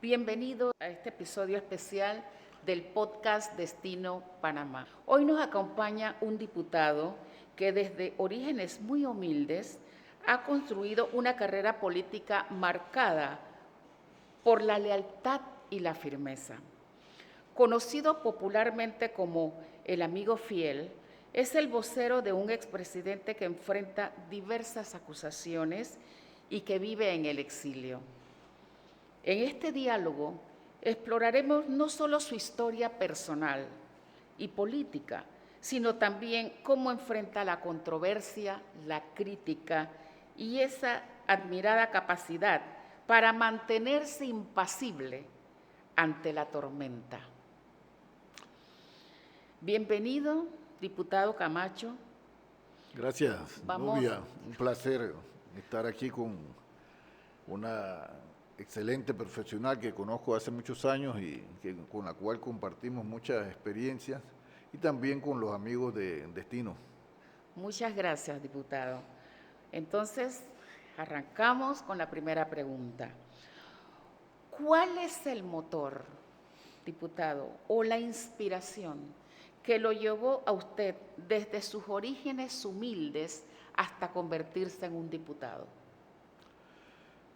Bienvenido a este episodio especial del podcast Destino Panamá. Hoy nos acompaña un diputado que desde orígenes muy humildes ha construido una carrera política marcada por la lealtad y la firmeza. Conocido popularmente como el amigo fiel, es el vocero de un expresidente que enfrenta diversas acusaciones y que vive en el exilio. En este diálogo exploraremos no solo su historia personal y política, sino también cómo enfrenta la controversia, la crítica y esa admirada capacidad para mantenerse impasible ante la tormenta. Bienvenido, diputado Camacho. Gracias, Nubia. Un placer estar aquí con una excelente profesional que conozco hace muchos años y con la cual compartimos muchas experiencias, y también con los amigos de Destino. Muchas gracias, diputado. Entonces, arrancamos con la primera pregunta. ¿Cuál es el motor, diputado, o la inspiración que lo llevó a usted desde sus orígenes humildes hasta convertirse en un diputado?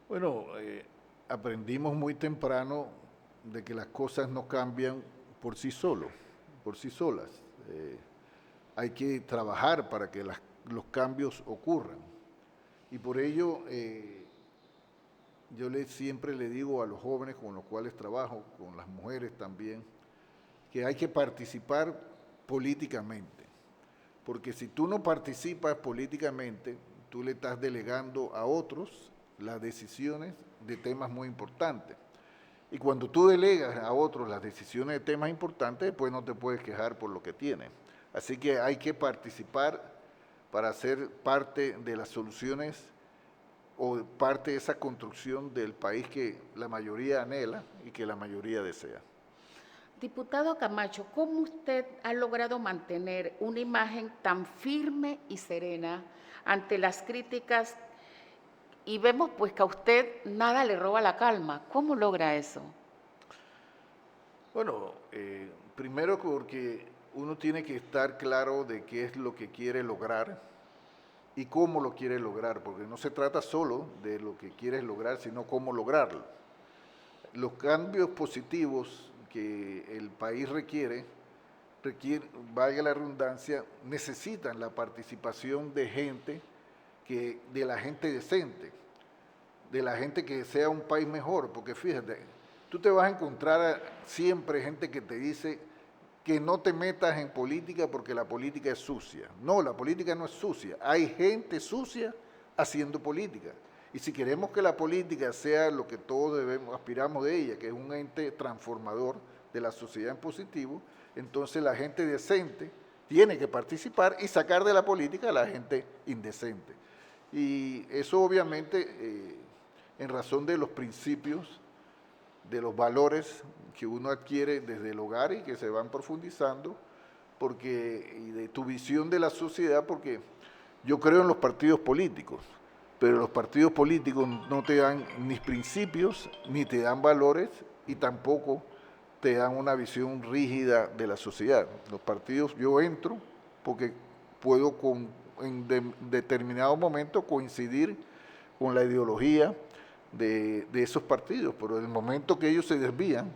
Bueno, aprendimos muy temprano de que las cosas no cambian por sí solas. Hay que trabajar para que los cambios ocurran. Y por ello, yo siempre le digo a los jóvenes con los cuales trabajo, con las mujeres también, que hay que participar políticamente. Porque si tú no participas políticamente, tú le estás delegando a otros las decisiones de temas muy importantes. Y cuando tú delegas a otros las decisiones de temas importantes, después no te puedes quejar por lo que tienes. Así que hay que participar para ser parte de las soluciones o parte de esa construcción del país que la mayoría anhela y que la mayoría desea. Diputado Camacho, ¿cómo usted ha logrado mantener una imagen tan firme y serena ante las críticas? Y vemos pues que a usted nada le roba la calma. ¿Cómo logra eso? Bueno, primero porque uno tiene que estar claro de qué es lo que quiere lograr y cómo lo quiere lograr, porque no se trata solo de lo que quieres lograr, sino cómo lograrlo. Los cambios positivos que el país requiere, valga la redundancia, necesitan la participación de gente, de la gente decente, de la gente que desea un país mejor, porque fíjate, tú te vas a encontrar siempre gente que te dice que no te metas en política porque la política es sucia. No, la política no es sucia, hay gente sucia haciendo política. Y si queremos que la política sea lo que todos aspiramos de ella, que es un ente transformador de la sociedad en positivo, entonces la gente decente tiene que participar y sacar de la política a la gente indecente. Y eso obviamente en razón de los principios, de los valores que uno adquiere desde el hogar y que se van profundizando, y de tu visión de la sociedad, porque yo creo en los partidos políticos, pero los partidos políticos no te dan ni principios, ni te dan valores, y tampoco te dan una visión rígida de la sociedad. Los partidos, yo entro porque puedo en determinado momento coincidir con la ideología de esos partidos, pero en el momento que ellos se desvían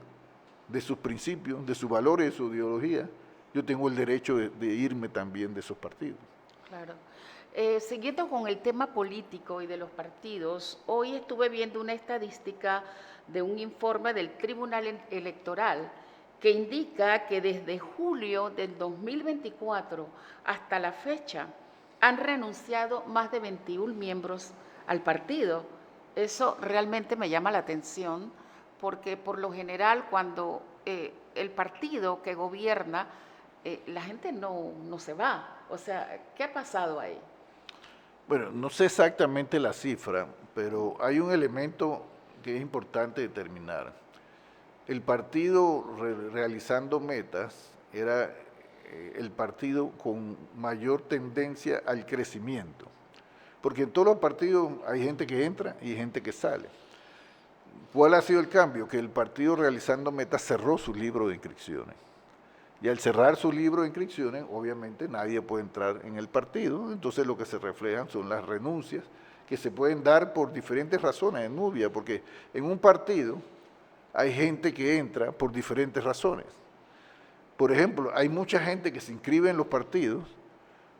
de sus principios, de sus valores, de su ideología, yo tengo el derecho de irme también de esos partidos. Claro. Siguiendo con el tema político y de los partidos, hoy estuve viendo una estadística de un informe del Tribunal Electoral que indica que desde julio del 2024 hasta la fecha han renunciado más de 21 miembros al partido. Eso realmente me llama la atención porque por lo general cuando el partido que gobierna, la gente no se va. O sea, ¿qué ha pasado ahí? Bueno, no sé exactamente la cifra, pero hay un elemento que es importante determinar. El partido realizando metas era el partido con mayor tendencia al crecimiento, porque en todos los partidos hay gente que entra y gente que sale. ¿Cuál ha sido el cambio? Que el partido Realizando Metas cerró su libro de inscripciones. Y al cerrar su libro de inscripciones, obviamente nadie puede entrar en el partido, entonces lo que se reflejan son las renuncias que se pueden dar por diferentes razones en Nubia, porque en un partido hay gente que entra por diferentes razones. Por ejemplo, hay mucha gente que se inscribe en los partidos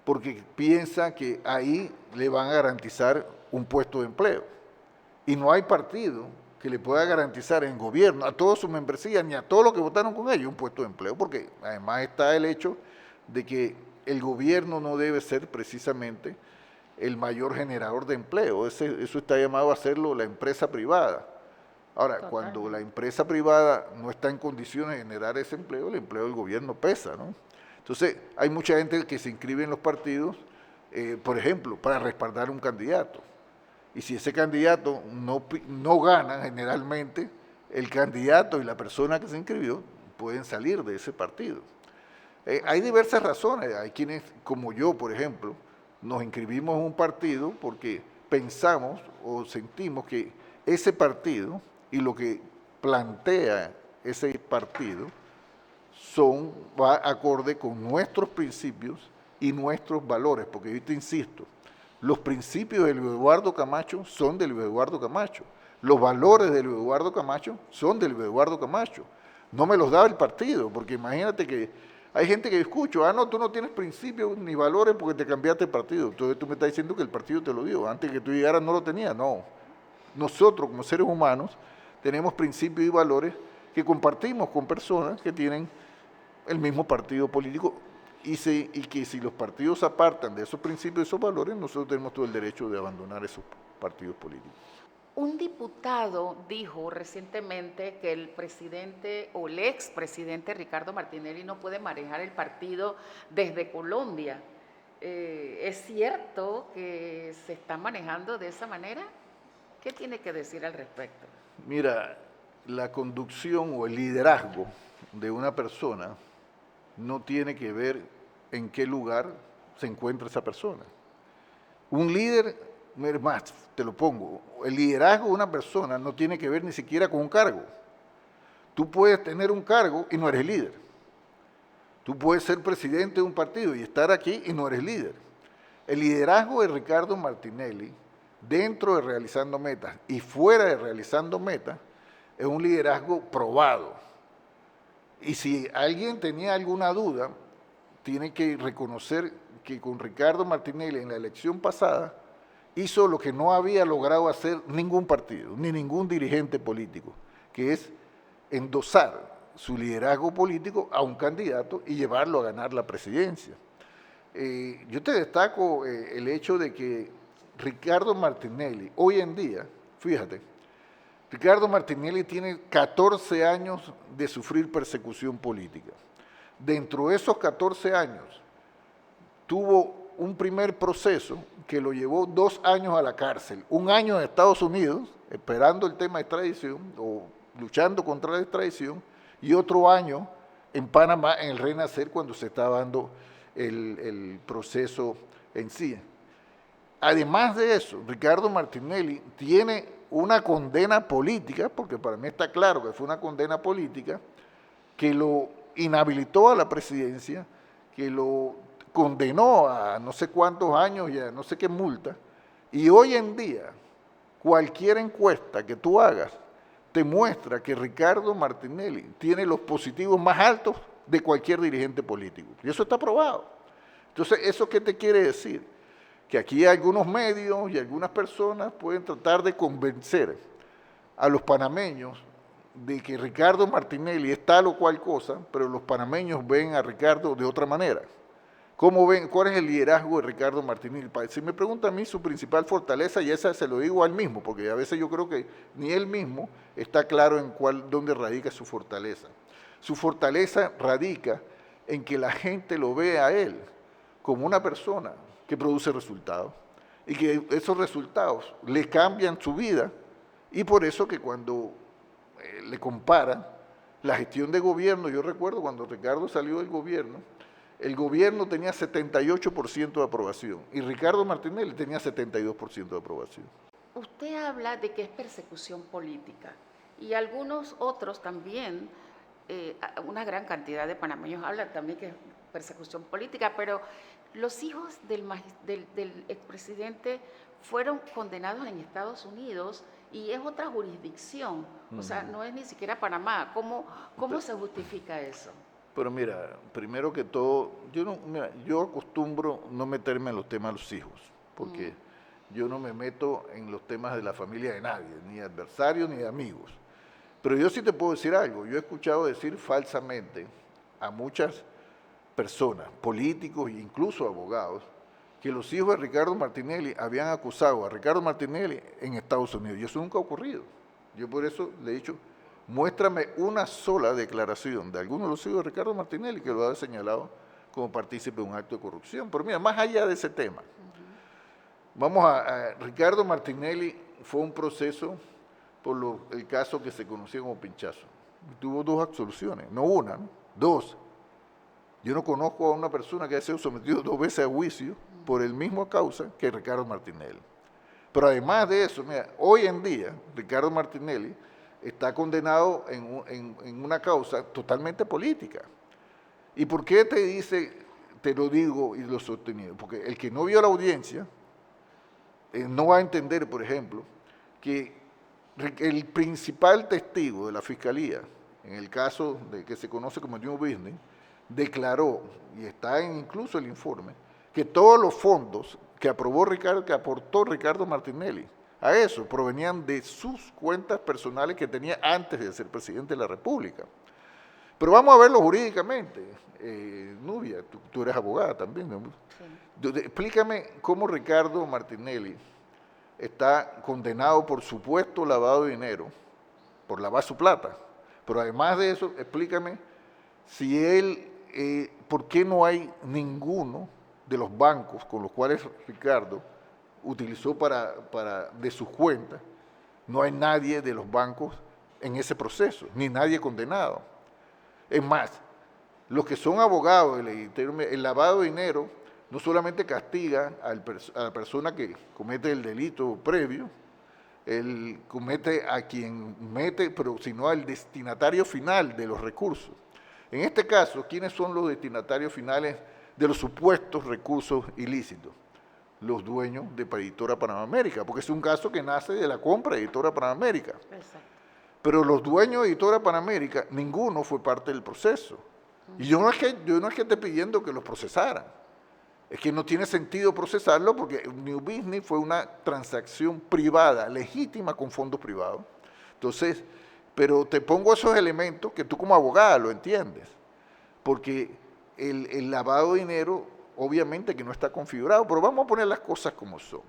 porque piensa que ahí le van a garantizar un puesto de empleo. Y no hay partido que le pueda garantizar en gobierno a toda su membresía ni a todos los que votaron con ellos un puesto de empleo, porque además está el hecho de que el gobierno no debe ser precisamente el mayor generador de empleo, eso está llamado a hacerlo la empresa privada. Ahora, cuando la empresa privada no está en condiciones de generar ese empleo, el empleo del gobierno pesa, ¿no? Entonces, hay mucha gente que se inscribe en los partidos, por ejemplo, para respaldar un candidato. Y si ese candidato no gana, generalmente, el candidato y la persona que se inscribió pueden salir de ese partido. Hay diversas razones. Hay quienes, como yo, por ejemplo, nos inscribimos en un partido porque pensamos o sentimos que ese partido y lo que plantea ese partido va acorde con nuestros principios y nuestros valores, porque yo te insisto, los principios de Luis Eduardo Camacho son de Luis Eduardo Camacho, los valores de Luis Eduardo Camacho son de Luis Eduardo Camacho, no me los da el partido, porque imagínate que hay gente que escucho, no, tú no tienes principios ni valores porque te cambiaste de partido, entonces tú me estás diciendo que el partido te lo dio, antes que tú llegaras no lo tenía, no. Nosotros como seres humanos tenemos principios y valores que compartimos con personas que tienen el mismo partido político y que si los partidos apartan de esos principios y esos valores, nosotros tenemos todo el derecho de abandonar esos partidos políticos. Un diputado dijo recientemente que el presidente o el expresidente Ricardo Martinelli no puede manejar el partido desde Colombia. ¿Es cierto que se está manejando de esa manera? ¿Qué tiene que decir al respecto? Mira, la conducción o el liderazgo de una persona no tiene que ver en qué lugar se encuentra esa persona. Un líder, más, te lo pongo, el liderazgo de una persona no tiene que ver ni siquiera con un cargo. Tú puedes tener un cargo y no eres líder. Tú puedes ser presidente de un partido y estar aquí y no eres líder. El liderazgo de Ricardo Martinelli, dentro de Realizando Metas y fuera de Realizando Metas, es un liderazgo probado. Y si alguien tenía alguna duda, tiene que reconocer que con Ricardo Martinelli en la elección pasada hizo lo que no había logrado hacer ningún partido, ni ningún dirigente político, que es endosar su liderazgo político a un candidato y llevarlo a ganar la presidencia. Yo te destaco el hecho de que Ricardo Martinelli, hoy en día, fíjate, Ricardo Martinelli tiene 14 años de sufrir persecución política. Dentro de esos 14 años, tuvo un primer proceso que lo llevó 2 años a la cárcel, 1 año en Estados Unidos, esperando el tema de extradición o luchando contra la extradición, y otro año en Panamá, en el Renacer, cuando se estaba dando el proceso en sí. Además de eso, Ricardo Martinelli tiene una condena política, porque para mí está claro que fue una condena política, que lo inhabilitó a la presidencia, que lo condenó a no sé cuántos años y a no sé qué multa, y hoy en día cualquier encuesta que tú hagas te muestra que Ricardo Martinelli tiene los positivos más altos de cualquier dirigente político, y eso está probado. Entonces, ¿eso qué te quiere decir? Que aquí algunos medios y algunas personas pueden tratar de convencer a los panameños de que Ricardo Martinelli es tal o cual cosa, pero los panameños ven a Ricardo de otra manera. ¿Cómo ven? ¿Cuál es el liderazgo de Ricardo Martinelli? Si me pregunta a mí su principal fortaleza, y esa se lo digo a él mismo, porque a veces yo creo que ni él mismo está claro en dónde radica su fortaleza. Su fortaleza radica en que la gente lo ve a él como una persona que produce resultados y que esos resultados le cambian su vida, y por eso que cuando le comparan la gestión de gobierno, yo recuerdo cuando Ricardo salió del gobierno, el gobierno tenía 78% de aprobación y Ricardo Martinelli tenía 72% de aprobación. Usted habla de que es persecución política. y algunos otros también, una gran cantidad de panameños hablan también que es persecución política, pero los hijos del expresidente fueron condenados en Estados Unidos y es otra jurisdicción, o sea, no es ni siquiera Panamá. ¿Cómo se justifica eso? Pero mira, primero que todo, yo acostumbro no meterme en los temas de los hijos, porque yo no me meto en los temas de la familia de nadie, ni de adversarios ni de amigos. Pero yo sí te puedo decir algo, yo he escuchado decir falsamente a muchas personas, políticos e incluso abogados, que los hijos de Ricardo Martinelli habían acusado a Ricardo Martinelli en Estados Unidos, y eso nunca ha ocurrido. Yo por eso le he dicho, muéstrame una sola declaración de alguno de los hijos de Ricardo Martinelli que lo haya señalado como partícipe de un acto de corrupción. Pero mira, más allá de ese tema, Ricardo Martinelli fue un proceso por el caso que se conocía como pinchazo. Tuvo 2 absoluciones, no una, ¿no? 2. Yo no conozco a una persona que haya sido sometido 2 veces a juicio por el mismo causa que Ricardo Martinelli. Pero además de eso, mira, hoy en día Ricardo Martinelli está condenado en una causa totalmente política. ¿Y por qué te lo digo y lo he sostenido? Porque el que no vio la audiencia no va a entender, por ejemplo, que el principal testigo de la Fiscalía, en el caso de que se conoce como New Business, declaró, y está incluso el informe, que todos los fondos que aportó Ricardo Martinelli a eso provenían de sus cuentas personales que tenía antes de ser presidente de la República. Pero vamos a verlo jurídicamente. Nubia, tú eres abogada también, ¿no? Sí. Explícame cómo Ricardo Martinelli está condenado por supuesto lavado de dinero, por lavar su plata. Pero además de eso, explícame si ¿por qué no hay ninguno de los bancos con los cuales Ricardo utilizó de sus cuentas? No hay nadie de los bancos en ese proceso, ni nadie condenado. Es más, los que son abogados, el lavado de dinero no solamente castiga a la persona que comete el delito previo, comete a quien mete, sino al destinatario final de los recursos. En este caso, ¿quiénes son los destinatarios finales de los supuestos recursos ilícitos? Los dueños de Editora Panamá América, porque es un caso que nace de la compra de Editora Panamá América. Exacto. Pero los dueños de Editora Panamá América, ninguno fue parte del proceso. Y yo no es que esté pidiendo que los procesaran, es que no tiene sentido procesarlo porque New Business fue una transacción privada, legítima con fondos privados. Entonces, pero te pongo esos elementos que tú como abogada lo entiendes, porque el lavado de dinero obviamente que no está configurado, pero vamos a poner las cosas como son.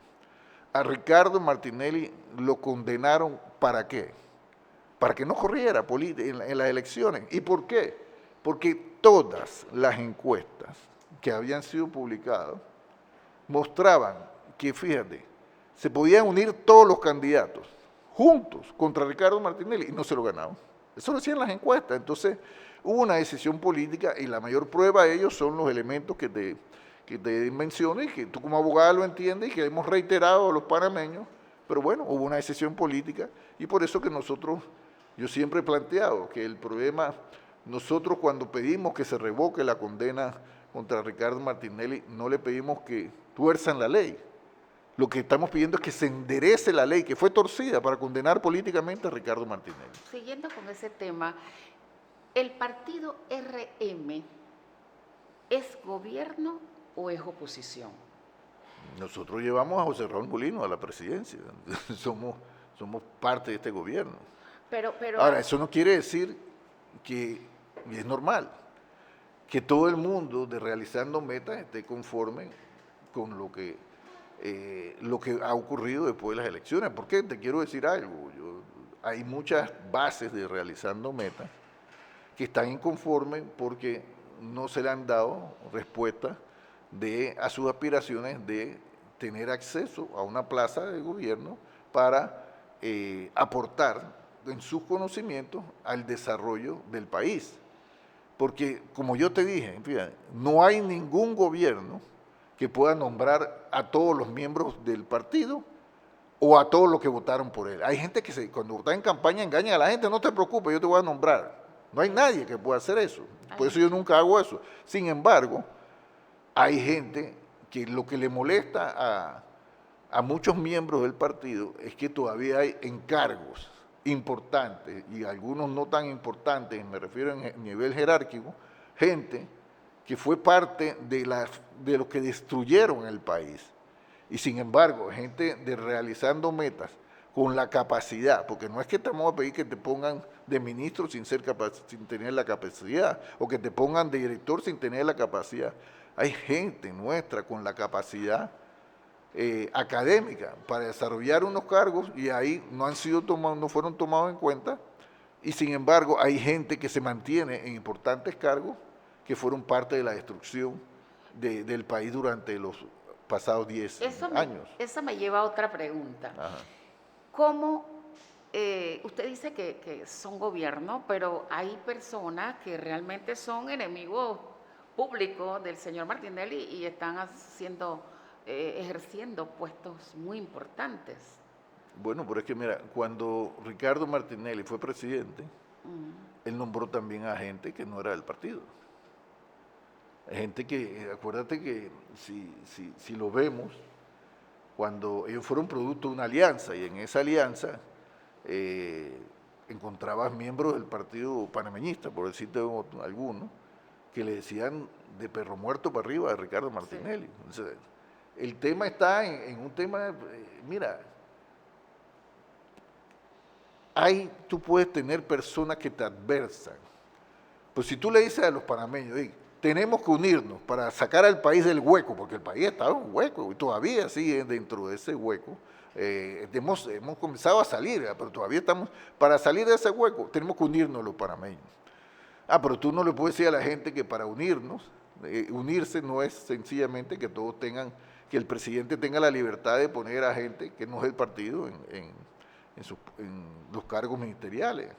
A Ricardo Martinelli lo condenaron ¿para qué? Para que no corriera en las elecciones. ¿Y por qué? Porque todas las encuestas que habían sido publicadas mostraban que, fíjate, se podían unir todos los candidatos juntos contra Ricardo Martinelli y no se lo ganaban. Eso lo decían las encuestas. Entonces hubo una decisión política y la mayor prueba de ello son los elementos que te menciono y que tú como abogada lo entiendes y que hemos reiterado a los panameños, pero bueno, hubo una decisión política y por eso que yo siempre he planteado que el problema, nosotros cuando pedimos que se revoque la condena contra Ricardo Martinelli, no le pedimos que tuerzan la ley. Lo que estamos pidiendo es que se enderece la ley que fue torcida para condenar políticamente a Ricardo Martinelli. Siguiendo con ese tema, ¿el partido RM es gobierno o es oposición? Nosotros llevamos a José Raúl Mulino a la presidencia, somos parte de este gobierno. Pero ahora, eso no quiere decir que, y es normal, que todo el mundo de Realizando Metas esté conforme con lo que ha ocurrido después de las elecciones. Porque te quiero decir algo, hay muchas bases de Realizando Metas que están inconformes porque no se le han dado respuesta a sus aspiraciones de tener acceso a una plaza de gobierno para aportar en sus conocimientos al desarrollo del país. Porque, como yo te dije, fíjate, no hay ningún gobierno que pueda nombrar a todos los miembros del partido o a todos los que votaron por él. Hay gente que cuando está en campaña engaña a la gente, no te preocupes, yo te voy a nombrar. No hay nadie que pueda hacer eso. Por eso yo nunca hago eso. Sin embargo, hay gente que lo que le molesta a muchos miembros del partido es que todavía hay encargos importantes y algunos no tan importantes, me refiero en nivel jerárquico, gente que fue parte de lo que destruyeron el país. Y sin embargo, gente realizando metas con la capacidad, porque no es que te vamos a pedir que te pongan de ministro sin tener la capacidad, o que te pongan de director sin tener la capacidad. Hay gente nuestra con la capacidad académica para desarrollar unos cargos y ahí no fueron tomados en cuenta, y sin embargo hay gente que se mantiene en importantes cargos que fueron parte de la destrucción del país durante los pasados 10 años. Eso me lleva a otra pregunta. Ajá. ¿Cómo, usted dice que son gobierno, pero hay personas que realmente son enemigos públicos del señor Martinelli y están ejerciendo puestos muy importantes? Bueno, pero es que mira, cuando Ricardo Martinelli fue presidente, él nombró también a gente que no era del partido. Gente que, acuérdate que si lo vemos, cuando ellos fueron producto de una alianza, y en esa alianza encontrabas miembros del partido panameñista, por decirte alguno, que le decían de perro muerto para arriba a Ricardo Martinelli. Sí. Entonces, el tema está en un tema, mira, tú puedes tener personas que te adversan, pues si tú le dices a los panameños, tenemos que unirnos para sacar al país del hueco, porque el país estaba en un hueco y todavía sigue dentro de ese hueco. Hemos comenzado a salir, pero todavía estamos, para salir de ese hueco tenemos que unirnos los panameños. Pero tú no le puedes decir a la gente que para unirse no es sencillamente que todos que el presidente tenga la libertad de poner a gente que no es del partido en los cargos ministeriales.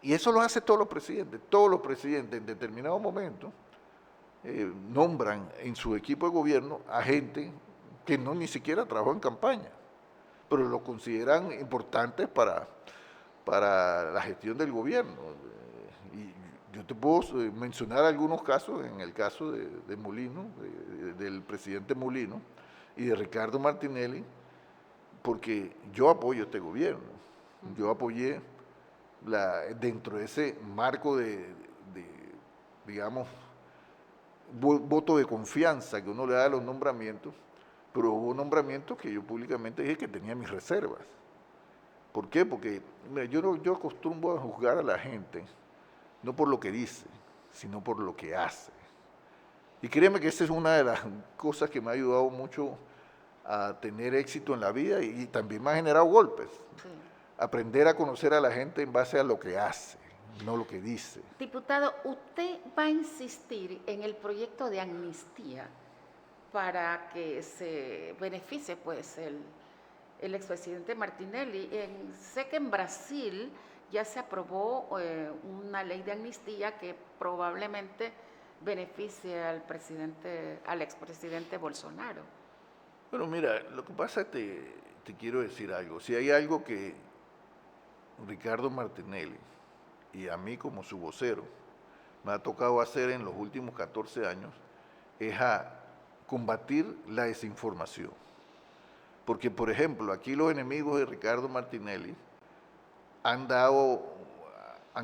Y eso lo hace todos los presidentes. Todos los presidentes en determinado momento nombran en su equipo de gobierno a gente que ni siquiera trabajó en campaña, pero lo consideran importantes para la gestión del gobierno. Y yo te puedo mencionar algunos casos, en el caso de Molino, del presidente Molino y de Ricardo Martinelli, porque yo apoyo este gobierno. Yo apoyé dentro de ese marco digamos, voto de confianza que uno le da a los nombramientos, pero hubo nombramientos que yo públicamente dije que tenía mis reservas. ¿Por qué? Porque mira, yo acostumbro a juzgar a la gente no por lo que dice, sino por lo que hace. Y créeme que esa es una de las cosas que me ha ayudado mucho a tener éxito en la vida y también me ha generado golpes. Sí. Aprender a conocer a la gente en base a lo que hace, no lo que dice. Diputado, ¿usted va a insistir en el proyecto de amnistía para que se beneficie pues el expresidente Martinelli? Sé que en Brasil ya se aprobó una ley de amnistía que probablemente beneficie al expresidente Bolsonaro. Bueno, mira, lo que pasa, te quiero decir algo. Si hay algo que Ricardo Martinelli y a mí como su vocero me ha tocado hacer en los últimos 14 años, es a combatir la desinformación. Porque, por ejemplo, aquí los enemigos de Ricardo Martinelli han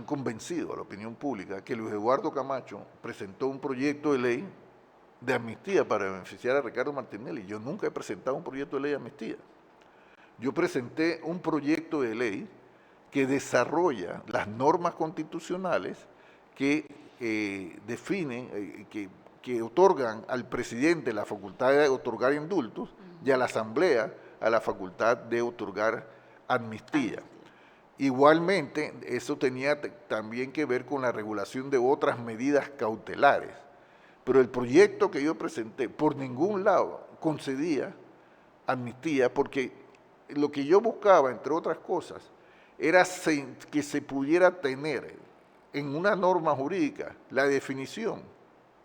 convencido a la opinión pública que Luis Eduardo Camacho presentó un proyecto de ley de amnistía para beneficiar a Ricardo Martinelli. Yo nunca he presentado un proyecto de ley de amnistía. Yo presenté un proyecto de ley que desarrolla las normas constitucionales que definen, que otorgan al presidente la facultad de otorgar indultos y a la Asamblea la facultad de otorgar amnistía. Igualmente, eso tenía también que ver con la regulación de otras medidas cautelares. Pero el proyecto que yo presenté por ningún lado concedía amnistía, porque lo que yo buscaba, entre otras cosas, era que se pudiera tener en una norma jurídica la definición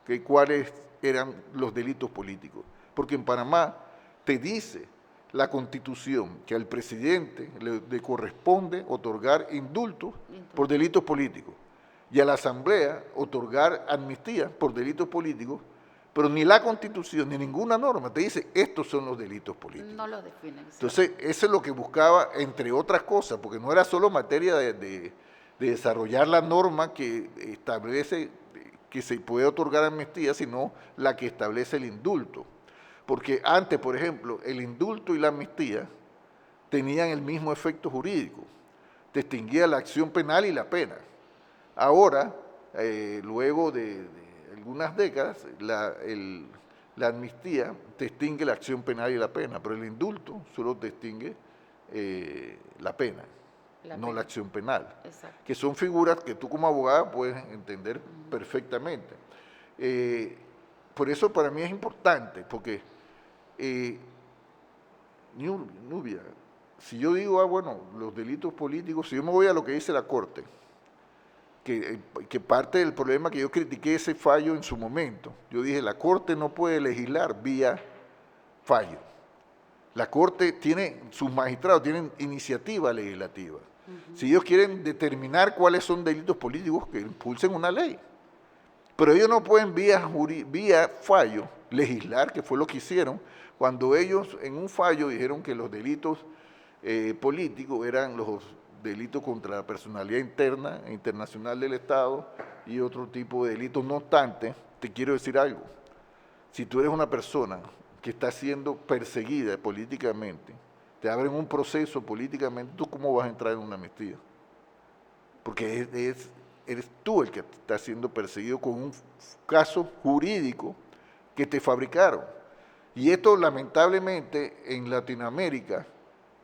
de cuáles eran los delitos políticos. Porque en Panamá te dice la Constitución que al presidente le corresponde otorgar indultos por delitos políticos y a la Asamblea otorgar amnistía por delitos políticos, pero ni la Constitución ni ninguna norma te dice estos son los delitos políticos. No lo definen. Entonces, eso es lo que buscaba, entre otras cosas, porque no era solo materia de desarrollar la norma que establece que se puede otorgar amnistía, sino la que establece el indulto. Porque antes, por ejemplo, el indulto y la amnistía tenían el mismo efecto jurídico, te extinguía la acción penal y la pena. Ahora, luego de algunas décadas, la amnistía te extingue la acción penal y la pena, pero el indulto solo te extingue la pena, no la acción penal. Exacto. Que son figuras que tú como abogada puedes entender perfectamente. Por eso para mí es importante, porque Nubia, si yo digo, bueno, los delitos políticos, si yo me voy a lo que dice la Corte, que parte del problema que yo critiqué ese fallo en su momento, yo dije, la Corte no puede legislar vía fallo. La Corte tiene, sus magistrados tienen iniciativa legislativa. Si ellos quieren determinar cuáles son delitos políticos, que impulsen una ley. Pero ellos no pueden vía fallo legislar, que fue lo que hicieron, cuando ellos en un fallo dijeron que los delitos políticos eran los delitos contra la personalidad interna e internacional del Estado y otro tipo de delitos. No obstante, te quiero decir algo. Si tú eres una persona que está siendo perseguida políticamente, te abren un proceso políticamente, ¿tú cómo vas a entrar en una amnistía? Porque eres tú el que está siendo perseguido con un caso jurídico que te fabricaron. Y esto lamentablemente en Latinoamérica,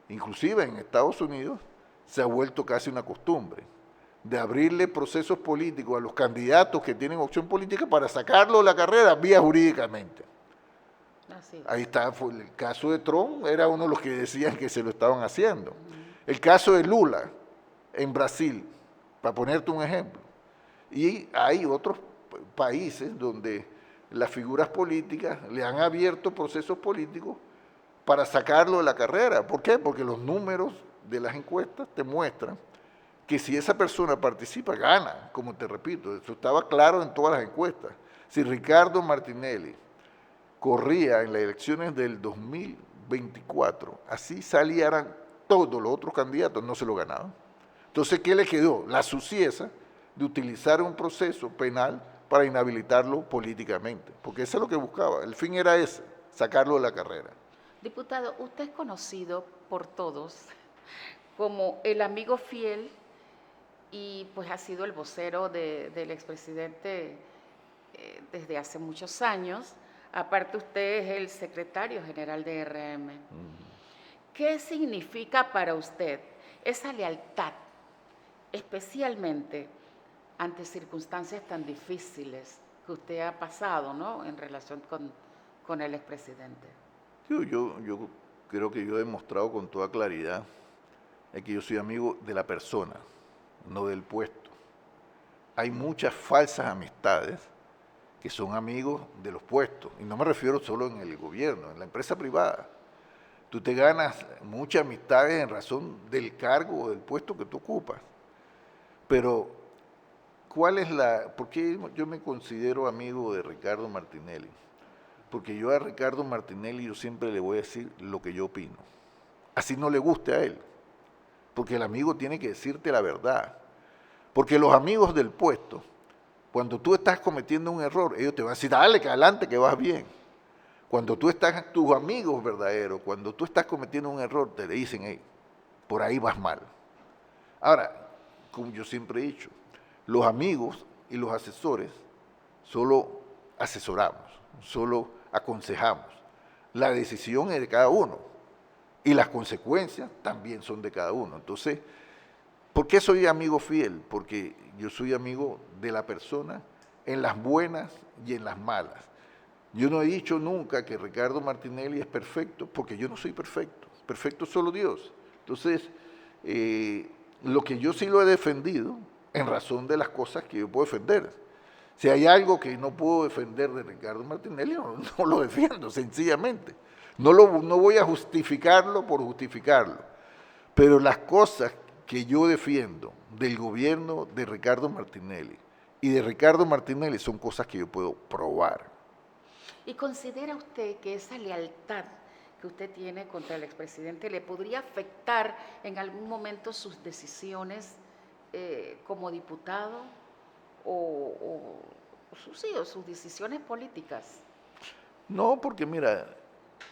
inclusive en Estados Unidos, se ha vuelto casi una costumbre de abrirle procesos políticos a los candidatos que tienen opción política para sacarlo de la carrera vía jurídicamente. Ahí está, el caso de Trump era uno de los que decían que se lo estaban haciendo. El caso de Lula en Brasil, para ponerte un ejemplo. Y hay otros países donde las figuras políticas le han abierto procesos políticos para sacarlo de la carrera. ¿Por qué? Porque los números de las encuestas te muestran que si esa persona participa, gana, como te repito, eso estaba claro en todas las encuestas. Si Ricardo Martinelli corría en las elecciones del 2024, así salieran todos los otros candidatos, no se lo ganaban. Entonces, ¿qué le quedó? La suciedad de utilizar un proceso penal para inhabilitarlo políticamente, porque eso es lo que buscaba, el fin era ese, sacarlo de la carrera. Diputado, usted es conocido por todos como el amigo fiel y pues ha sido el vocero del expresidente desde hace muchos años. Aparte usted es el secretario general de RM. ¿Qué significa para usted esa lealtad, especialmente ante circunstancias tan difíciles que usted ha pasado, ¿no?, en relación con el expresidente? Yo creo que yo he demostrado con toda claridad que yo soy amigo de la persona, no del puesto. Hay muchas falsas amistades que son amigos de los puestos, y no me refiero solo en el gobierno, en la empresa privada. Tú te ganas muchas amistades en razón del cargo o del puesto que tú ocupas. Pero, ¿por qué yo me considero amigo de Ricardo Martinelli? Porque yo a Ricardo Martinelli yo siempre le voy a decir lo que yo opino. Así no le guste a él. Porque el amigo tiene que decirte la verdad. Porque los amigos del puesto, cuando tú estás cometiendo un error, ellos te van a decir, dale, que adelante, que vas bien. Cuando tú estás, tus amigos verdaderos, cuando tú estás cometiendo un error, te dicen, hey, por ahí vas mal. Ahora, como yo siempre he dicho, los amigos y los asesores solo asesoramos, solo aconsejamos. La decisión es de cada uno y las consecuencias también son de cada uno. Entonces, ¿por qué soy amigo fiel? Porque yo soy amigo de la persona en las buenas y en las malas. Yo no he dicho nunca que Ricardo Martinelli es perfecto, porque yo no soy perfecto. Perfecto es solo Dios. Entonces, lo que yo sí lo he defendido, en razón de las cosas que yo puedo defender. Si hay algo que no puedo defender de Ricardo Martinelli, no lo defiendo, sencillamente. No voy a justificarlo por justificarlo, pero las cosas que yo defiendo del gobierno de Ricardo Martinelli y de Ricardo Martinelli son cosas que yo puedo probar. ¿Y considera usted que esa lealtad que usted tiene contra el expresidente le podría afectar en algún momento sus decisiones como diputado o sus decisiones políticas? No, porque mira,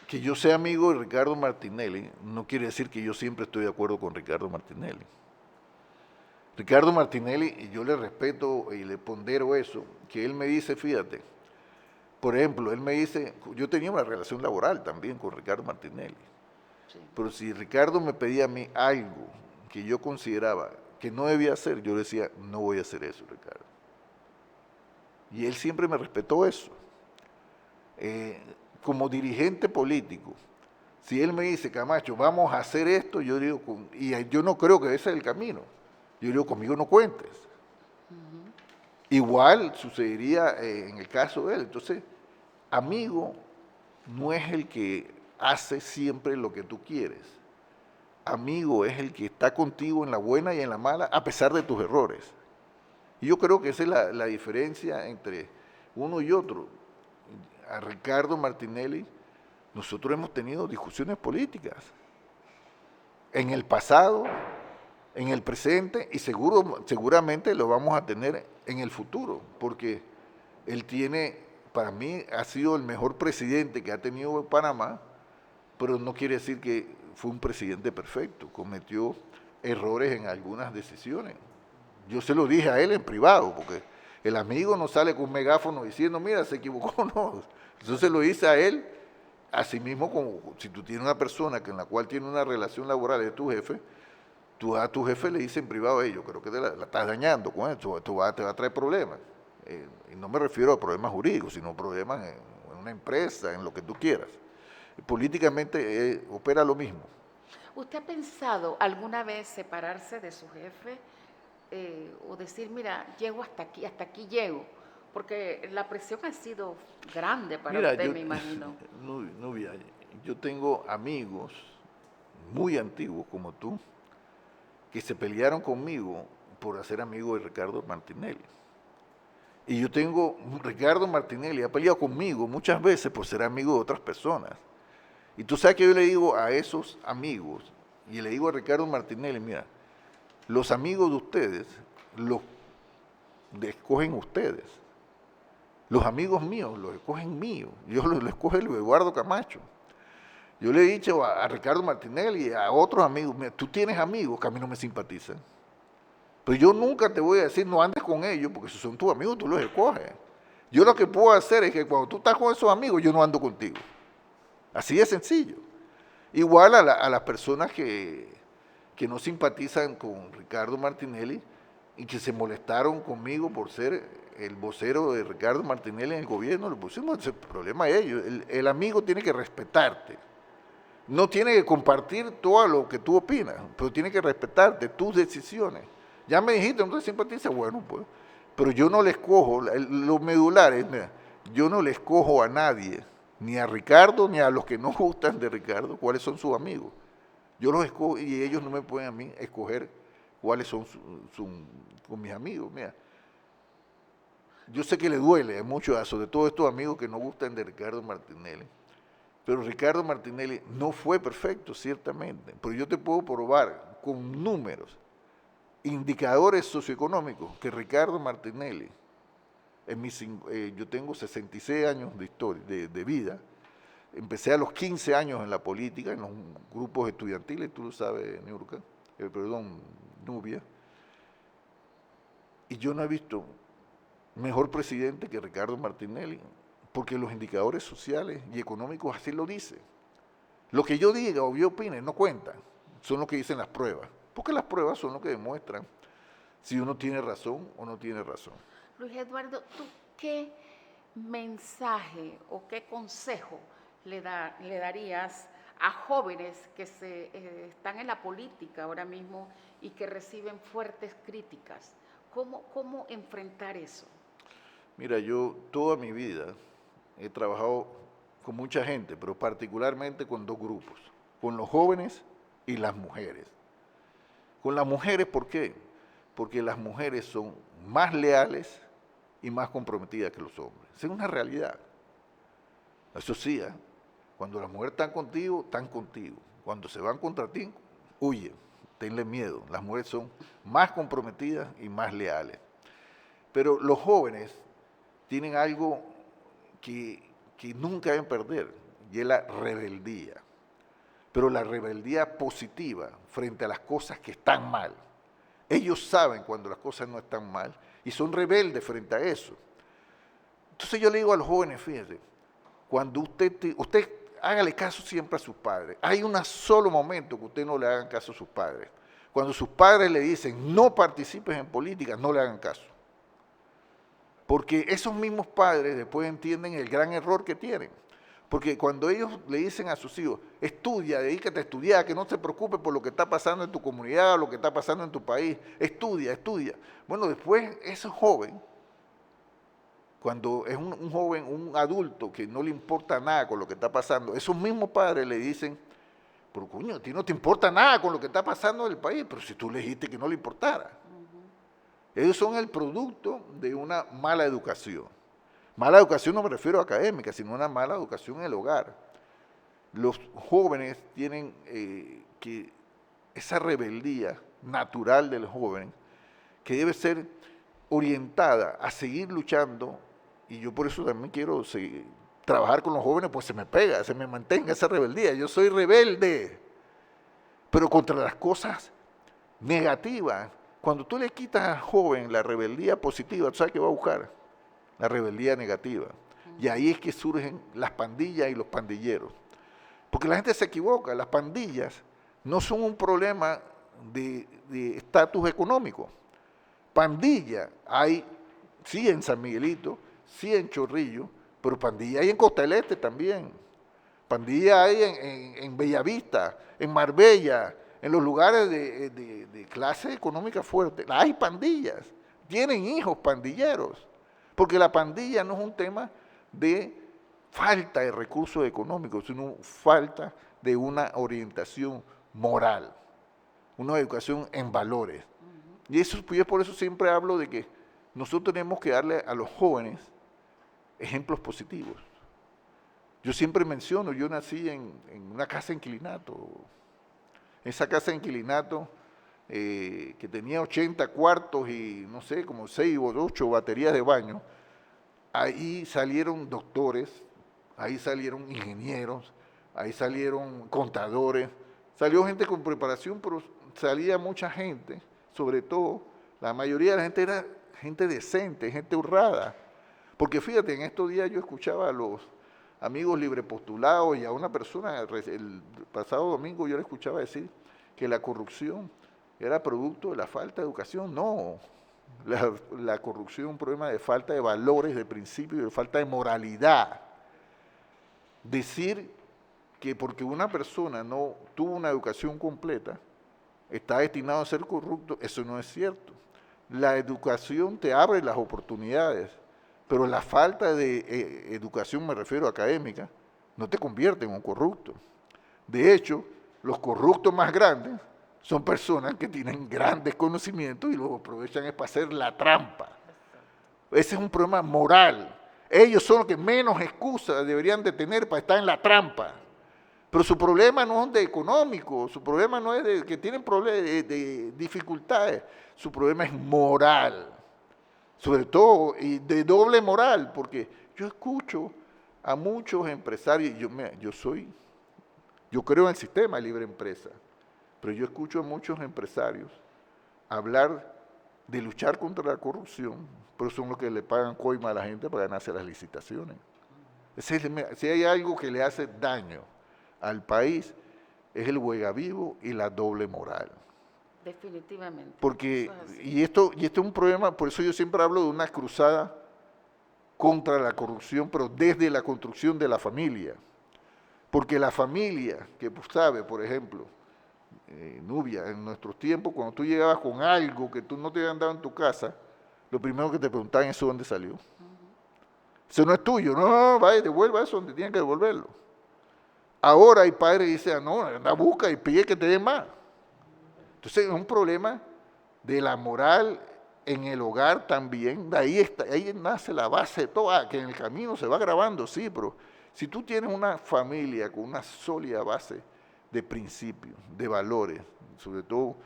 que yo sea amigo de Ricardo Martinelli no quiere decir que yo siempre estoy de acuerdo con Ricardo Martinelli. Ricardo Martinelli, y yo le respeto y le pondero eso, que él me dice, fíjate, por ejemplo, él me dice, yo tenía una relación laboral también con Ricardo Martinelli, Sí. pero si Ricardo me pedía a mí algo que yo consideraba que no debía hacer, yo decía, no voy a hacer eso, Ricardo. Y él siempre me respetó eso. Como dirigente político, si él me dice, Camacho, vamos a hacer esto, yo digo, y yo no creo que ese es el camino, yo digo, conmigo no cuentes. Igual sucedería en el caso de él. Entonces, amigo no es el que hace siempre lo que tú quieres. Amigo es el que está contigo en la buena y en la mala, a pesar de tus errores. Y yo creo que esa es la diferencia entre uno y otro. A Ricardo Martinelli, nosotros hemos tenido discusiones políticas en el pasado, en el presente y seguramente lo vamos a tener en el futuro, porque él tiene, para mí, ha sido el mejor presidente que ha tenido Panamá, pero no quiere decir que fue un presidente perfecto, cometió errores en algunas decisiones. Yo se lo dije a él en privado, porque el amigo no sale con un megáfono diciendo, mira, se equivocó, no. Yo se lo hice a él, así mismo como si tú tienes una persona en la cual tiene una relación laboral de tu jefe, tú a tu jefe le dices en privado, yo creo que la estás dañando con esto, te va a traer problemas. Y no me refiero a problemas jurídicos, sino problemas en una empresa, en lo que tú quieras. Políticamente opera lo mismo. ¿Usted ha pensado alguna vez separarse de su jefe o decir, mira, llego hasta aquí llego? Porque la presión ha sido grande para Mira, usted, me imagino. Nubia, yo tengo amigos muy antiguos como tú, que se pelearon conmigo por ser amigo de Ricardo Martinelli. Y yo tengo, Ricardo Martinelli ha peleado conmigo muchas veces por ser amigo de otras personas. Y tú sabes que yo le digo a esos amigos, y le digo a Ricardo Martinelli, mira, los amigos de ustedes los escogen ustedes. Los amigos míos los escogen míos. Yo los escoge el Eduardo Camacho. Yo le he dicho a Ricardo Martinelli y a otros amigos, mira, tú tienes amigos que a mí no me simpatizan. Pero yo nunca te voy a decir no andes con ellos, porque si son tus amigos, tú los escoges. Yo lo que puedo hacer es que cuando tú estás con esos amigos, yo no ando contigo. Así de sencillo. Igual a las personas que no simpatizan con Ricardo Martinelli y que se molestaron conmigo por ser el vocero de Ricardo Martinelli en el gobierno, le pusimos ese problema a ellos. El amigo tiene que respetarte. No tiene que compartir todo lo que tú opinas, pero tiene que respetarte tus decisiones. Ya me dijiste, no te simpatiza, bueno, pues. Pero yo no le escojo, los medulares, mira, yo no le escojo a nadie, ni a Ricardo, ni a los que no gustan de Ricardo, cuáles son sus amigos. Yo los escojo y ellos no me pueden a mí escoger cuáles son con mis amigos. Mira, yo sé que le duele mucho a sobre todo estos amigos que no gustan de Ricardo Martinelli, pero Ricardo Martinelli no fue perfecto, ciertamente, pero yo te puedo probar con números, indicadores socioeconómicos, que Ricardo Martinelli, yo tengo 66 años de historia, de vida, empecé a los 15 años en la política, en los grupos estudiantiles, tú lo sabes, Nubia, y yo no he visto mejor presidente que Ricardo Martinelli, porque los indicadores sociales y económicos así lo dicen. Lo que yo diga o yo opine no cuentan, son lo que dicen las pruebas, porque las pruebas son lo que demuestran si uno tiene razón o no tiene razón. Luis Eduardo, ¿tú qué mensaje o qué consejo le darías a jóvenes que están en la política ahora mismo y que reciben fuertes críticas? ¿Cómo enfrentar eso? Mira, yo toda mi vida he trabajado con mucha gente, pero particularmente con dos grupos, con los jóvenes y las mujeres. Con las mujeres, ¿por qué? Porque las mujeres son más leales y más comprometidas que los hombres. Esa es una realidad. Eso sí, cuando las mujeres están contigo, están contigo. Cuando se van contra ti, huyen, tenle miedo. Las mujeres son más comprometidas y más leales. Pero los jóvenes tienen algo que nunca deben perder, y es la rebeldía. Pero la rebeldía positiva frente a las cosas que están mal. Ellos saben cuando las cosas no están mal y son rebeldes frente a eso. Entonces yo le digo a los jóvenes, fíjense, cuando usted hágale caso siempre a sus padres. Hay un solo momento que usted no le hagan caso a sus padres. Cuando sus padres le dicen no participes en política, no le hagan caso. Porque esos mismos padres después entienden el gran error que tienen. Porque cuando ellos le dicen a sus hijos, estudia, dedícate a estudiar, que no te preocupes por lo que está pasando en tu comunidad, lo que está pasando en tu país, estudia, estudia. Bueno, después ese joven, cuando es un joven, un adulto que no le importa nada con lo que está pasando, esos mismos padres le dicen, pero coño, a ti no te importa nada con lo que está pasando en el país, pero si tú le dijiste que no le importara. Ellos son el producto de una mala educación. Mala educación no me refiero a académica, sino una mala educación en el hogar. Los jóvenes tienen que esa rebeldía natural del joven, que debe ser orientada a seguir luchando, y yo por eso también quiero trabajar con los jóvenes, pues se me pega, se me mantenga esa rebeldía. Yo soy rebelde, pero contra las cosas negativas. Cuando tú le quitas al joven la rebeldía positiva, ¿tú sabes qué va a buscar? La rebeldía negativa. Y ahí es que surgen las pandillas y los pandilleros. Porque la gente se equivoca, las pandillas no son un problema de estatus económico. Pandilla hay, sí en San Miguelito, sí en Chorrillo, pero pandilla hay en Costa del Este también. Pandilla hay en Bellavista, en Marbella, en los lugares de clase económica fuerte. Hay pandillas, tienen hijos pandilleros, porque la pandilla no es un tema de falta de recursos económicos, sino falta de una orientación moral, una educación en valores. Y eso, yo por eso siempre hablo de que nosotros tenemos que darle a los jóvenes ejemplos positivos. Yo siempre menciono, yo nací en una casa de inquilinato. Esa casa de inquilinato que tenía 80 cuartos y no sé, como 6 o 8 baterías de baño, ahí salieron doctores, ahí salieron ingenieros, ahí salieron contadores, salió gente con preparación, pero salía mucha gente, sobre todo, la mayoría de la gente era gente decente, gente honrada. Porque fíjate, en estos días yo escuchaba a los amigos libre postulados y a una persona, el pasado domingo yo le escuchaba decir que la corrupción era producto de la falta de educación. No, la corrupción es un problema de falta de valores, de principios, de falta de moralidad. Decir que porque una persona no tuvo una educación completa, está destinado a ser corrupto, eso no es cierto. La educación te abre las oportunidades, pero la falta de educación, me refiero a académica, no te convierte en un corrupto. De hecho, los corruptos más grandes son personas que tienen grandes conocimientos y los aprovechan es para hacer la trampa. Ese es un problema moral. Ellos son los que menos excusas deberían de tener para estar en la trampa. Pero su problema no es de económico, su problema no es de que tienen problemas de dificultades, su problema es moral. Sobre todo, y de doble moral, porque yo escucho a muchos empresarios, yo creo en el sistema de libre empresa, pero yo escucho a muchos empresarios hablar de luchar contra la corrupción, pero son los que le pagan coima a la gente para ganarse las licitaciones. Si hay algo que le hace daño al país, es el juega vivo y la doble moral. Definitivamente. Porque, y esto es un problema, por eso yo siempre hablo de una cruzada contra la corrupción, pero desde la construcción de la familia. Porque la familia, que sabe, por ejemplo, Nubia, en nuestros tiempos, cuando tú llegabas con algo que tú no te habían dado en tu casa, lo primero que te preguntaban es dónde salió. Eso no es tuyo. No, vaya, devuelva eso donde tienen que devolverlo. Ahora hay padres que dicen, no, anda, busca y pide que te den más. Entonces es un problema de la moral en el hogar también. De ahí nace la base de todo. Que en el camino se va grabando, sí, pero si tú tienes una familia con una sólida base de principios, de valores, sobre todo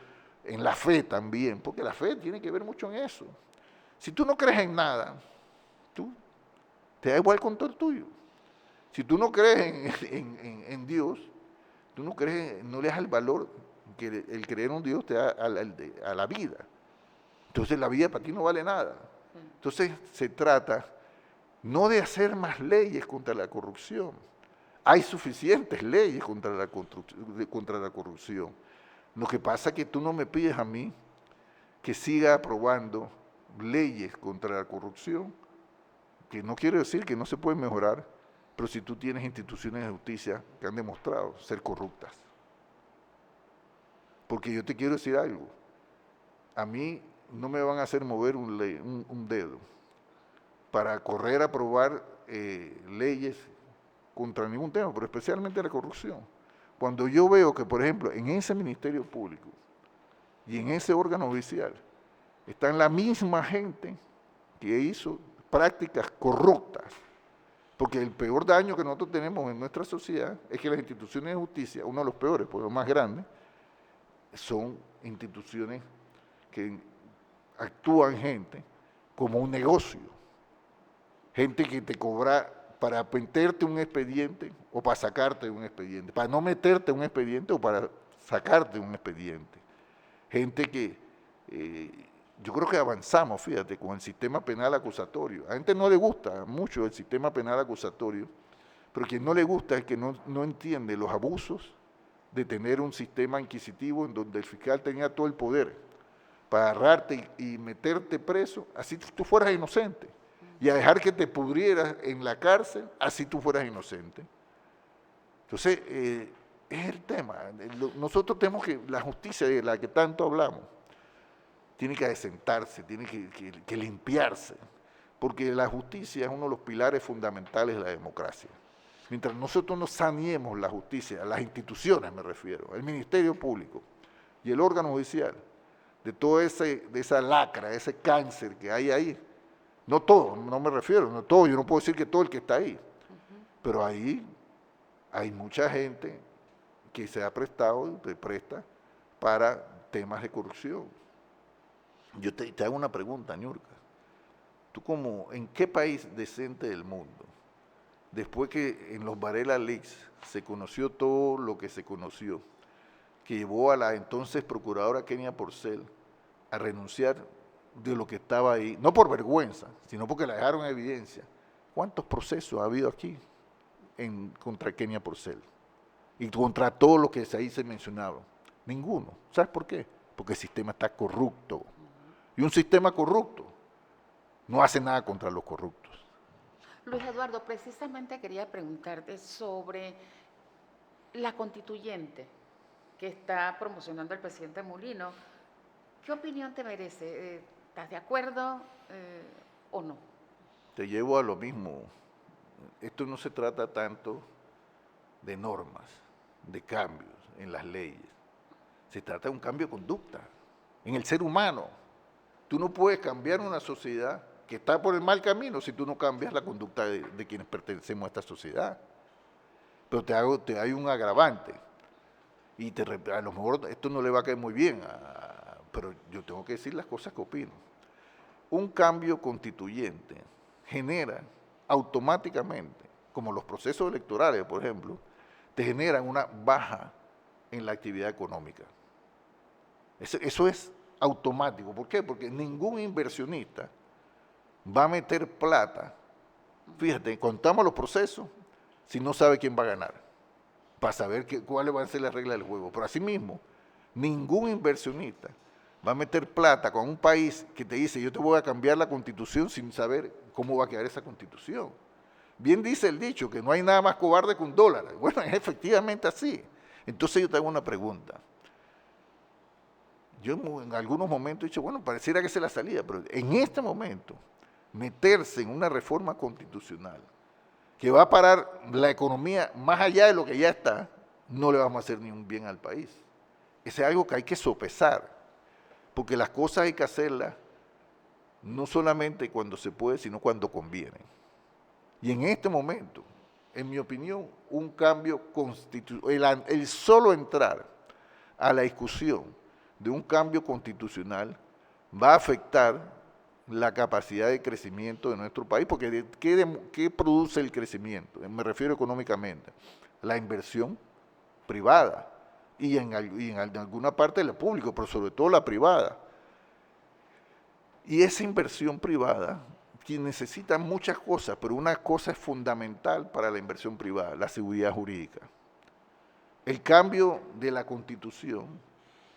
en la fe también, porque la fe tiene que ver mucho en eso. Si tú no crees en nada, tú te da igual con todo el tuyo. Si tú no crees en Dios, tú no crees, no le das el valor que el creer en un Dios te da a la vida. Entonces la vida para ti no vale nada. Entonces se trata no de hacer más leyes contra la corrupción. Hay suficientes leyes contra la corrupción. Lo que pasa es que tú no me pides a mí que siga aprobando leyes contra la corrupción, que no quiere decir que no se pueden mejorar, pero si tú tienes instituciones de justicia que han demostrado ser corruptas. Porque yo te quiero decir algo, a mí no me van a hacer mover un dedo para correr a aprobar leyes contra ningún tema, pero especialmente la corrupción. Cuando yo veo que, por ejemplo, en ese Ministerio Público y en ese órgano judicial están la misma gente que hizo prácticas corruptas, porque el peor daño que nosotros tenemos en nuestra sociedad es que las instituciones de justicia, uno de los peores, pues los más grandes, son instituciones que actúan gente como un negocio, gente que te cobra para meterte un expediente o para sacarte un expediente, para no meterte un expediente o para sacarte un expediente. Gente que yo creo que avanzamos, fíjate, con el sistema penal acusatorio. A la gente no le gusta mucho el sistema penal acusatorio, pero quien no le gusta es que no entiende los abusos de tener un sistema inquisitivo en donde el fiscal tenía todo el poder para agarrarte y meterte preso, así tú fueras inocente, y a dejar que te pudrieras en la cárcel, así tú fueras inocente. Entonces, es el tema. Nosotros tenemos que, la justicia de la que tanto hablamos, tiene que asentarse, tiene que limpiarse, porque la justicia es uno de los pilares fundamentales de la democracia. Mientras nosotros no saneemos la justicia, las instituciones me refiero, el Ministerio Público y el órgano judicial, de toda esa lacra, ese cáncer que hay ahí, no todo, no me refiero, no todo, yo no puedo decir que todo el que está ahí, pero ahí hay mucha gente que se ha prestado, te presta para temas de corrupción. Yo te hago una pregunta, Niurka. ¿Tú ¿en qué país decente del mundo, después que en los Varela Leaks se conoció todo lo que se conoció, que llevó a la entonces procuradora Kenia Porcel a renunciar de lo que estaba ahí, no por vergüenza, sino porque la dejaron en evidencia? ¿Cuántos procesos ha habido aquí contra Kenia Porcel? Y contra todo lo que ahí se mencionaba. Ninguno. ¿Sabes por qué? Porque el sistema está corrupto. Y un sistema corrupto no hace nada contra los corruptos. Luis Eduardo, precisamente quería preguntarte sobre la constituyente que está promocionando el presidente Mulino. ¿Qué opinión te merece? ¿Estás de acuerdo o no? Te llevo a lo mismo. Esto no se trata tanto de normas, de cambios en las leyes. Se trata de un cambio de conducta en el ser humano. Tú no puedes cambiar una sociedad que está por el mal camino si tú no cambias la conducta de quienes pertenecemos a esta sociedad. Pero te hay un agravante. Y a lo mejor esto no le va a caer muy bien, pero yo tengo que decir las cosas que opino. Un cambio constituyente genera automáticamente, como los procesos electorales, por ejemplo, te generan una baja en la actividad económica. Eso es automático. ¿Por qué? Porque ningún inversionista va a meter plata, fíjate, contamos los procesos, si no sabe quién va a ganar, para saber cuáles van a ser las reglas del juego. Pero asimismo, ningún inversionista va a meter plata con un país que te dice, yo te voy a cambiar la constitución sin saber cómo va a quedar esa constitución. Bien dice el dicho, que no hay nada más cobarde que un dólar. Bueno, es efectivamente así. Entonces yo te hago una pregunta. Yo en algunos momentos he dicho, bueno, pareciera que se la salía, pero en este momento meterse en una reforma constitucional que va a parar la economía más allá de lo que ya está, no le vamos a hacer ni un bien al país. Ese es algo que hay que sopesar, porque las cosas hay que hacerlas no solamente cuando se puede, sino cuando conviene. Y en este momento, en mi opinión, un cambio constitucional, el solo entrar a la discusión de un cambio constitucional va a afectar la capacidad de crecimiento de nuestro país, porque ¿qué produce el crecimiento? Me refiero económicamente, la inversión privada y en alguna parte de la pública, pero sobre todo la privada. Y esa inversión privada, que necesita muchas cosas, pero una cosa es fundamental para la inversión privada, la seguridad jurídica. El cambio de la Constitución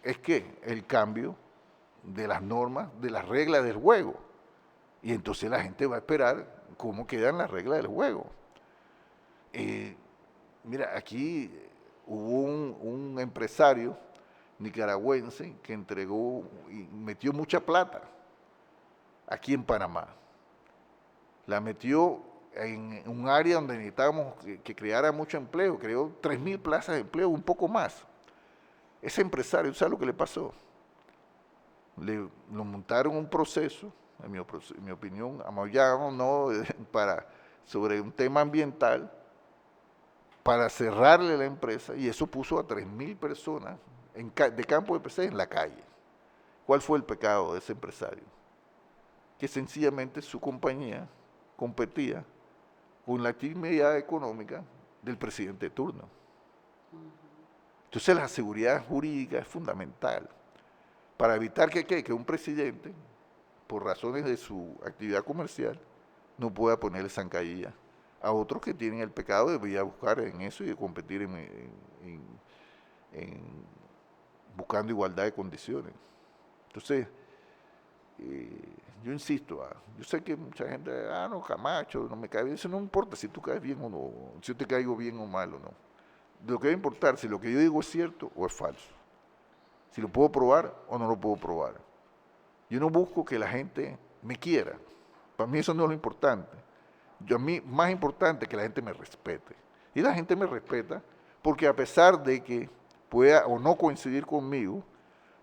es que el cambio de las normas, de las reglas del juego. Y entonces la gente va a esperar cómo quedan las reglas del juego. Mira, aquí hubo un empresario nicaragüense que entregó y metió mucha plata aquí en Panamá. La metió en un área donde necesitábamos que creara mucho empleo, creó 3.000 plazas de empleo, un poco más. Ese empresario, ¿sabe lo que le pasó? Lo montaron un proceso, en mi opinión, sobre un tema ambiental, para cerrarle la empresa, y eso puso a 3.000 personas de campo de PC en la calle. ¿Cuál fue el pecado de ese empresario? Que sencillamente su compañía competía con la actividad económica del presidente de turno. Entonces la seguridad jurídica es fundamental para evitar que un presidente, por razones de su actividad comercial, no pueda ponerle zancadilla a otros que tienen el pecado de ir a buscar en eso y de competir buscando igualdad de condiciones. Entonces, yo insisto, yo sé que mucha gente, no, Camacho, no me cae bien, eso no importa si tú caes bien o no, si yo te caigo bien o mal o no. Lo que va a importar si lo que yo digo es cierto o es falso, si lo puedo probar o no lo puedo probar. Yo no busco que la gente me quiera, para mí eso no es lo importante. A mí más importante que la gente me respete. Y la gente me respeta porque a pesar de que pueda o no coincidir conmigo,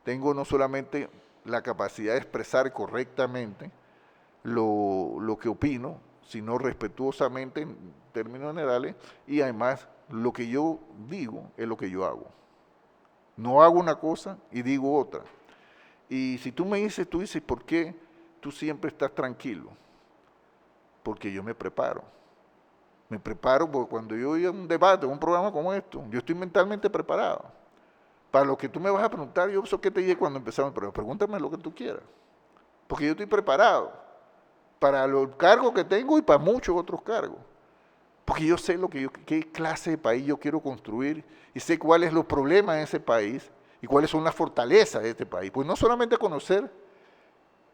tengo no solamente la capacidad de expresar correctamente lo que opino, sino respetuosamente en términos generales, y además lo que yo digo es lo que yo hago. No hago una cosa y digo otra. Y si tú dices, ¿por qué tú siempre estás tranquilo? Porque yo me preparo. Me preparo porque cuando yo voy a un debate, un programa como esto, yo estoy mentalmente preparado. Para lo que tú me vas a preguntar, yo sé que te dije cuando empezamos, pero pregúntame lo que tú quieras. Porque yo estoy preparado para los cargos que tengo y para muchos otros cargos. Porque yo sé qué clase de país yo quiero construir y sé cuáles son los problemas de ese país y cuáles son las fortalezas de este país. Pues no solamente conocer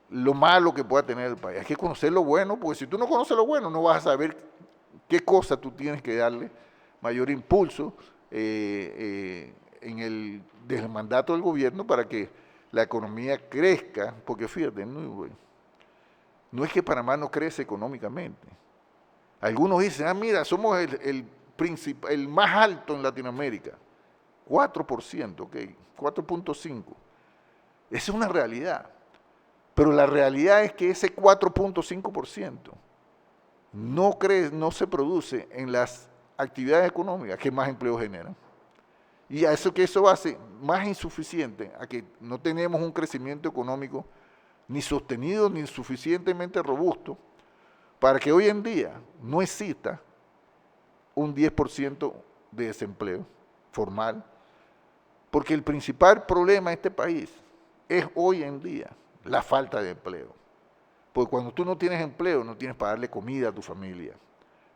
lo malo que pueda tener el país, hay que conocer lo bueno, porque si tú no conoces lo bueno, no vas a saber qué cosa tú tienes que darle mayor impulso desde el mandato del gobierno para que la economía crezca, porque fíjate, no es que Panamá no crece económicamente. Algunos dicen, mira, somos el más alto en Latinoamérica, 4%, ok, 4.5%. Esa es una realidad. Pero la realidad es que ese 4.5% no se produce en las actividades económicas que más empleo generan. Y a eso hace más insuficiente a que no tenemos un crecimiento económico ni sostenido ni suficientemente robusto para que hoy en día no exista un 10% de desempleo formal, porque el principal problema de este país es hoy en día la falta de empleo. Porque cuando tú no tienes empleo, no tienes para darle comida a tu familia,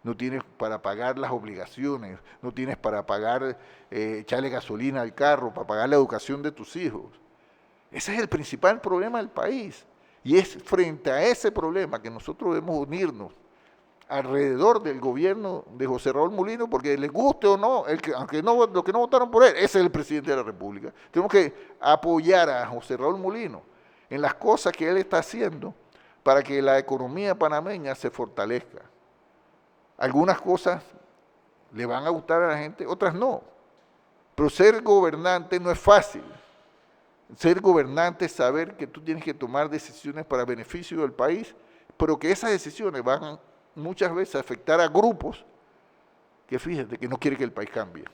no tienes para pagar las obligaciones, no tienes para pagar, echarle gasolina al carro, para pagar la educación de tus hijos. Ese es el principal problema del país. Y es frente a ese problema que nosotros debemos unirnos alrededor del gobierno de José Raúl Mulino, porque les guste o no, aunque los que no votaron por él, ese es el presidente de la República. Tenemos que apoyar a José Raúl Mulino en las cosas que él está haciendo para que la economía panameña se fortalezca. Algunas cosas le van a gustar a la gente, otras no. Pero ser gobernante no es fácil. Ser gobernante es saber que tú tienes que tomar decisiones para beneficio del país, pero que esas decisiones van muchas veces a afectar a grupos que, fíjate, que no quieren que el país cambie.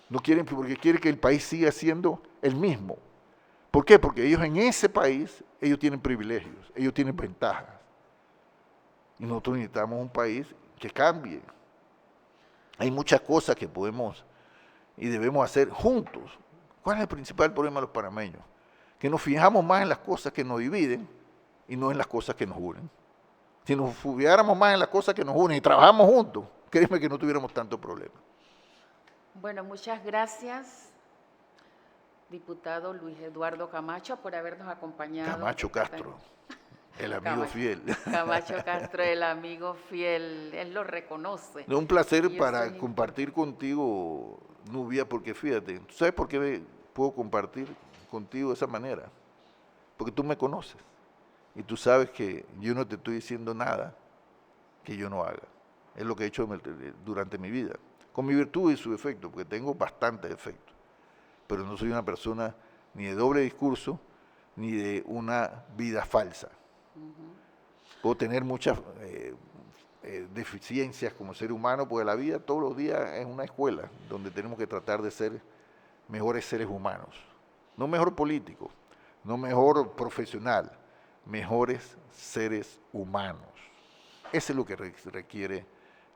No quieren, porque quieren que el país siga siendo el mismo. ¿Por qué? Porque ellos en ese país, ellos tienen privilegios, ellos tienen ventajas. Y nosotros necesitamos un país que cambie. Hay muchas cosas que podemos y debemos hacer juntos. ¿Cuál es el principal problema de los panameños? Que nos fijamos más en las cosas que nos dividen y no en las cosas que nos unen. Si nos fijáramos más en las cosas que nos unen y trabajamos juntos, créeme que no tuviéramos tanto problema. Bueno, muchas gracias, diputado Luis Eduardo Camacho, por habernos acompañado. Camacho Castro, el amigo Camacho, fiel. Camacho Castro, el amigo fiel, él lo reconoce. Es un placer Y para eso es compartir contigo, Nubia, porque fíjate, ¿tú sabes por qué puedo compartir contigo de esa manera? Porque tú me conoces y tú sabes que yo no te estoy diciendo nada que yo no haga. Es lo que he hecho durante mi vida, con mi virtud y su defecto, porque tengo bastantes defectos, pero no soy una persona ni de doble discurso, ni de una vida falsa. Puedo tener muchas deficiencias como ser humano, porque la vida todos los días es una escuela donde tenemos que tratar de ser mejores seres humanos. No mejor político, no mejor profesional, mejores seres humanos. Eso es lo que requiere,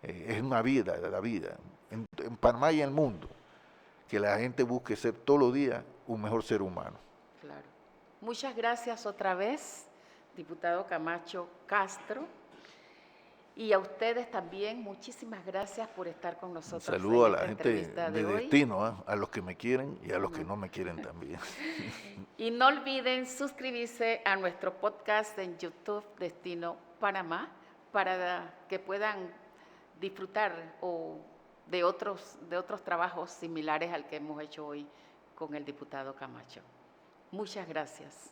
es una vida, la vida, en Panamá y en el mundo, que la gente busque ser todos los días un mejor ser humano. claro. Muchas gracias otra vez, diputado Camacho Castro. Y a ustedes también, muchísimas gracias por estar con nosotros. Un saludo a en la esta gente entrevista de hoy. Destino, ¿eh? A los que me quieren y a los que no me quieren también. Y no olviden suscribirse a nuestro podcast en YouTube Destino Panamá para que puedan disfrutar de otros trabajos similares al que hemos hecho hoy con el diputado Camacho. Muchas gracias.